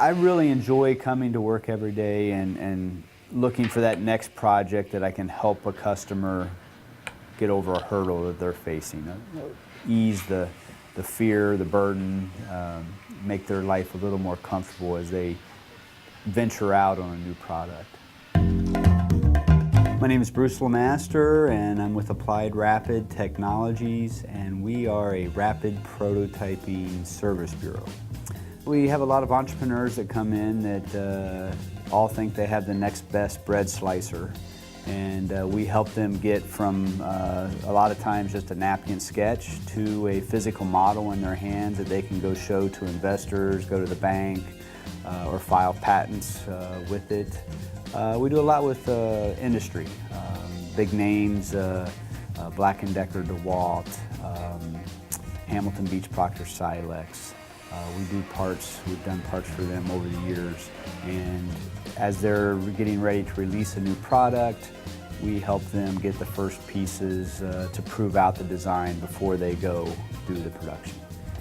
I really enjoy coming to work every day and looking for that next project that I can help a customer get over a hurdle that they're facing, ease the fear, the burden, make their life a little more comfortable as they venture out on a new product. My name is Bruce Lemaster, and I'm with Applied Rapid Technologies, and we are a rapid prototyping service bureau. We have a lot of entrepreneurs that come in that all think they have the next best bread slicer, and we help them get from a lot of times just a napkin sketch to a physical model in their hands that they can go show to investors, go to the bank, or file patents with it. We do a lot with industry, big names, Black & Decker, DeWalt, Hamilton Beach Proctor Silex. We do parts, we've done parts for them over the years, and as they're getting ready to release a new product, we help them get the first pieces to prove out the design before they go do the production.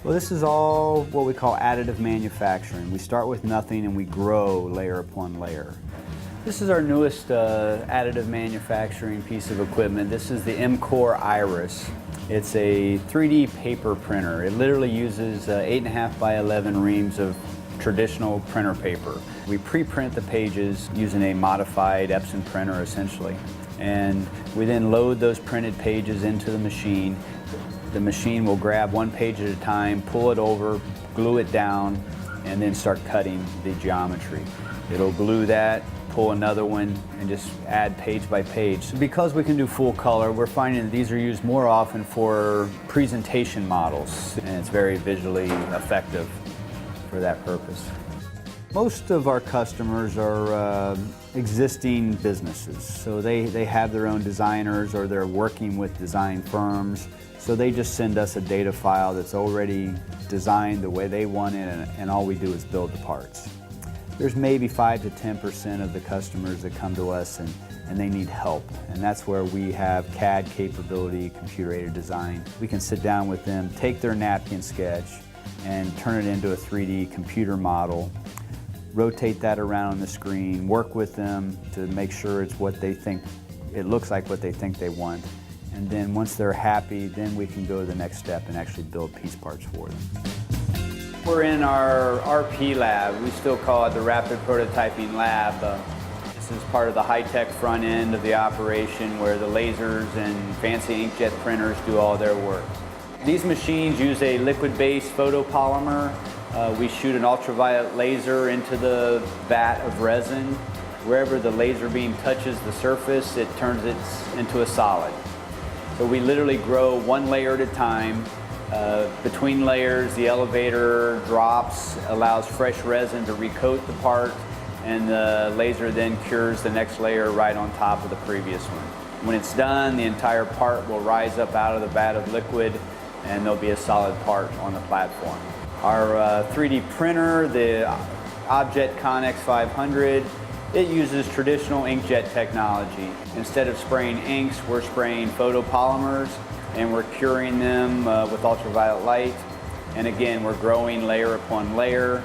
Well, this is all what we call additive manufacturing. We start with nothing and we grow layer upon layer. This is our newest additive manufacturing piece of equipment. This is the M-Core Iris. It's a 3D paper printer. It literally uses 8.5 by 11 reams of traditional printer paper. We pre-print the pages using a modified Epson printer essentially. And we then load those printed pages into the machine. The machine will grab one page at a time, pull it over, glue it down, and then start cutting the geometry. It'll glue that, pull another one, and just add page by page. Because we can do full color, we're finding that these are used more often for presentation models, and it's very visually effective for that purpose. Most of our customers are existing businesses, so they have their own designers or they're working with design firms, so they just send us a data file that's already designed the way they want it, and all we do is build the parts. There's maybe 5 to 10% of the customers that come to us and they need help, and that's where we have CAD capability, computer-aided design. We can sit down with them, take their napkin sketch, and turn it into a 3D computer model, rotate that around on the screen, work with them to make sure it's what they think, it looks like what they think they want. And then once they're happy, then we can go to the next step and actually build piece parts for them. We're in our RP lab. We still call it the Rapid Prototyping Lab. This is part of the high-tech front end of the operation where the lasers and fancy inkjet printers do all their work. These machines use a liquid-based photopolymer. We shoot an ultraviolet laser into the vat of resin. Wherever the laser beam touches the surface, it turns it into a solid. So we literally grow one layer at a time. Between layers, the elevator drops, allows fresh resin to recoat the part, and the laser then cures the next layer right on top of the previous one. When it's done, the entire part will rise up out of the vat of liquid, and there'll be a solid part on the platform. Our 3D printer, the Objet Connex 500, it uses traditional inkjet technology. Instead of spraying inks, we're spraying photopolymers, and we're curing them with ultraviolet light. And again, we're growing layer upon layer.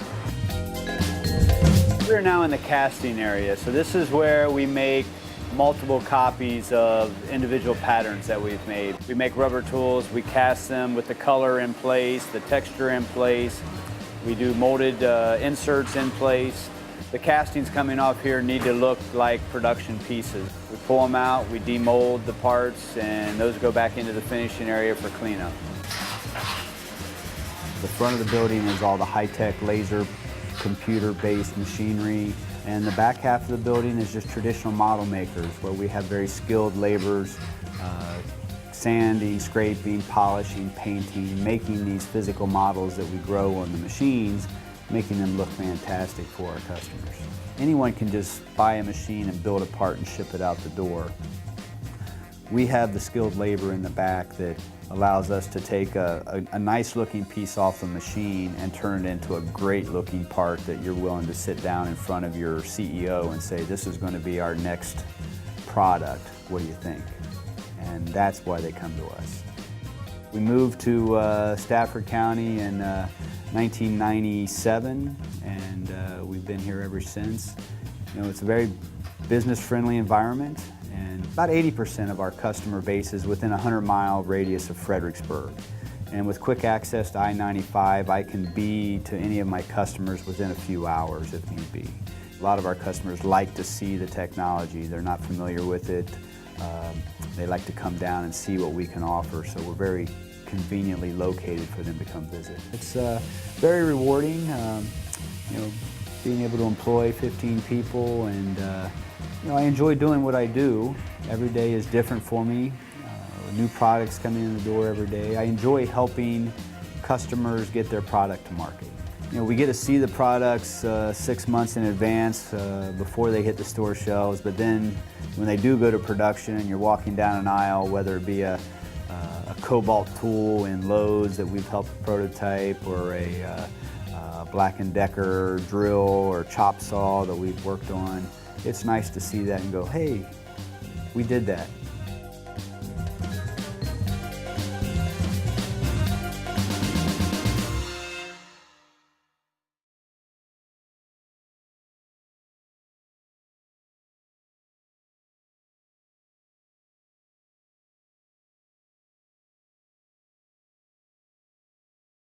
We're now in the casting area. So this is where we make multiple copies of individual patterns that we've made. We make rubber tools, we cast them with the color in place, the texture in place. We do molded inserts in place. The castings coming off here need to look like production pieces. We pull them out, we demold the parts, and those go back into the finishing area for cleanup. The front of the building is all the high-tech laser, computer-based machinery, and the back half of the building is just traditional model makers, where we have very skilled laborers, sanding, scraping, polishing, painting, making these physical models that we grow on the machines, making them look fantastic for our customers. Anyone can just buy a machine and build a part and ship it out the door. We have the skilled labor in the back that allows us to take a nice looking piece off the machine and turn it into a great looking part that you're willing to sit down in front of your CEO and say, this is going to be our next product, what do you think? And that's why they come to us. We moved to Stafford County in 1997, and we've been here ever since. You know, it's a very business-friendly environment, and about 80% of our customer base is within a 100-mile radius of Fredericksburg. And with quick access to I-95, I can be to any of my customers within a few hours if need be. A lot of our customers like to see the technology. They're not familiar with it. They like to come down and see what we can offer, so we're very conveniently located for them to come visit. It's very rewarding, you know, being able to employ 15 people, and you know, I enjoy doing what I do. Every day is different for me. New products coming in the door every day. I enjoy helping customers get their product to market. You know, we get to see the products 6 months in advance before they hit the store shelves, but then when they do go to production and you're walking down an aisle, whether it be a cobalt tool in Lowe's that we've helped prototype, or a Black & Decker drill or chop saw that we've worked on, it's nice to see that and go, hey, we did that.